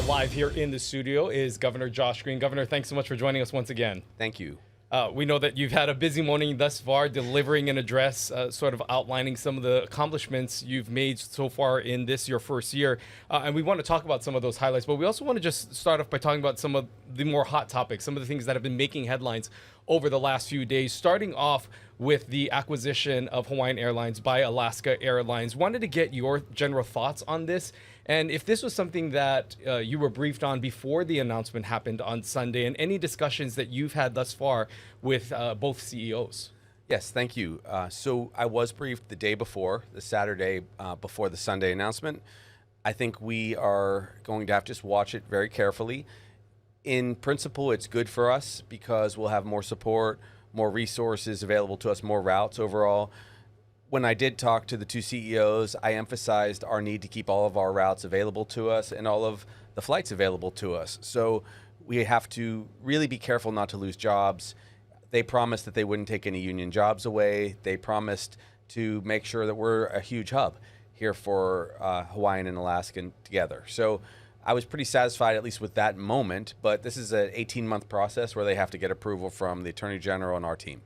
Live here in the studio is Governor Josh Green. Governor, thanks so much for joining us once again. Thank you. We know that you've had a busy morning thus far, delivering an address, sort of outlining some of the accomplishments you've made so far in this, your first year. And we want to talk about some of those highlights, but we also want to just start off by talking about some of the more hot topics, some of the things that have been making headlines over the last few days, starting off with the acquisition of Hawaiian Airlines by Alaska Airlines. Wanted to get your general thoughts on this, and if this was something that you were briefed on before the announcement happened on Sunday, and any discussions that you've had thus far with both CEOs. Yes, thank you. So I was briefed the day before, the Saturday before the Sunday announcement. I think we are going to have to just watch it very carefully. In principle, it's good for us because we'll have more support, more resources available to us, more routes overall. When I did talk to the two CEOs, I emphasized our need to keep all of our routes available to us and all of the flights available to us. So we have to really be careful not to lose jobs. They promised that they wouldn't take any union jobs away. They promised to make sure that we're a huge hub here for Hawaiian and Alaskan together. So I was pretty satisfied, at least with that moment, but this is an 18-month process where they have to get approval from the Attorney General and our team.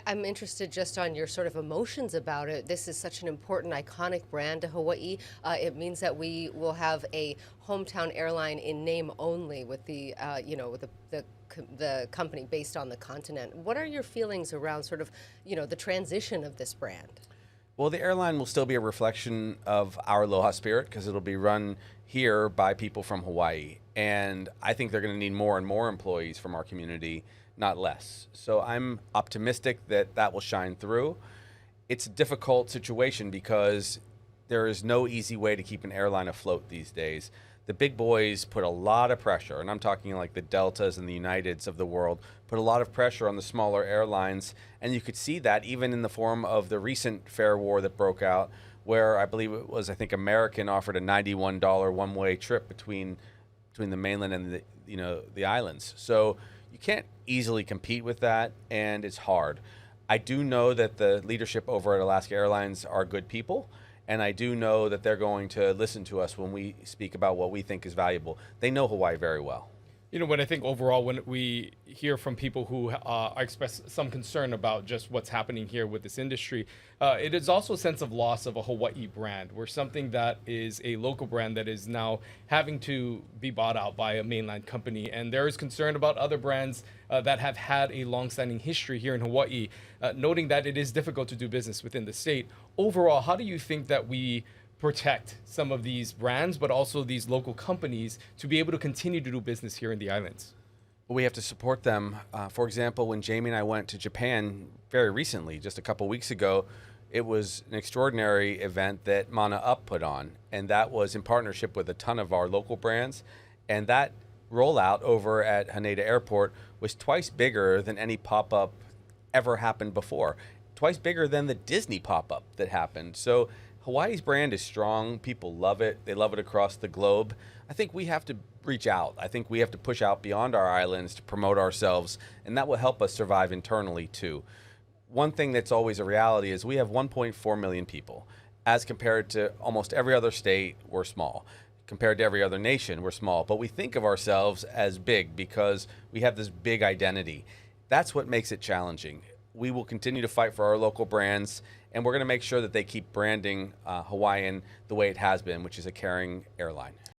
I'm interested just on your sort of emotions about it. This is such an important, iconic brand to Hawaii. It means that we will have a hometown airline in name only with the, the company based on the continent. What are your feelings around sort of, the transition of this brand? Well, the airline will still be a reflection of our Aloha spirit because it'll be run here by people from Hawaii. And I think they're going to need more and more employees from our community, not less. So I'm optimistic that that will shine through. It's a difficult situation because there is no easy way to keep an airline afloat these days. The big boys put a lot of pressure, and I'm talking like the Deltas and the Uniteds of the world, put a lot of pressure on the smaller airlines, and you could see that even in the form of the recent fare war that broke out, where I believe it was, American offered a $91 one-way trip between the mainland and the islands. So you can't easily compete with that, and it's hard. I do know that the leadership over at Alaska Airlines are good people. And I do know that they're going to listen to us when we speak about what we think is valuable. They know Hawaii very well. When I think overall, when we hear from people who express some concern about just what's happening here with this industry, it is also a sense of loss of a Hawaii brand, where something that is a local brand that is now having to be bought out by a mainland company. And there is concern about other brands that have had a longstanding history here in Hawaii, noting that it is difficult to do business within the state. Overall, how do you think that we protect some of these brands, but also these local companies to be able to continue to do business here in the islands? We have to support them. For example, when Jamie and I went to Japan very recently, just a couple weeks ago, it was an extraordinary event that Mana Up put on, and that was in partnership with a ton of our local brands. And that rollout over at Haneda Airport was twice bigger than any pop-up ever happened before, twice bigger than the Disney pop-up that happened. So Hawaii's brand is strong. People love it. They love it across the globe. I think we have to reach out. I think we have to push out beyond our islands to promote ourselves, and that will help us survive internally too. One thing that's always a reality is we have 1.4 million people. As compared to almost every other state, we're small. Compared to every other nation, we're small. But we think of ourselves as big because we have this big identity. That's what makes it challenging. We will continue to fight for our local brands, and we're going to make sure that they keep branding Hawaiian the way it has been, which is a caring airline.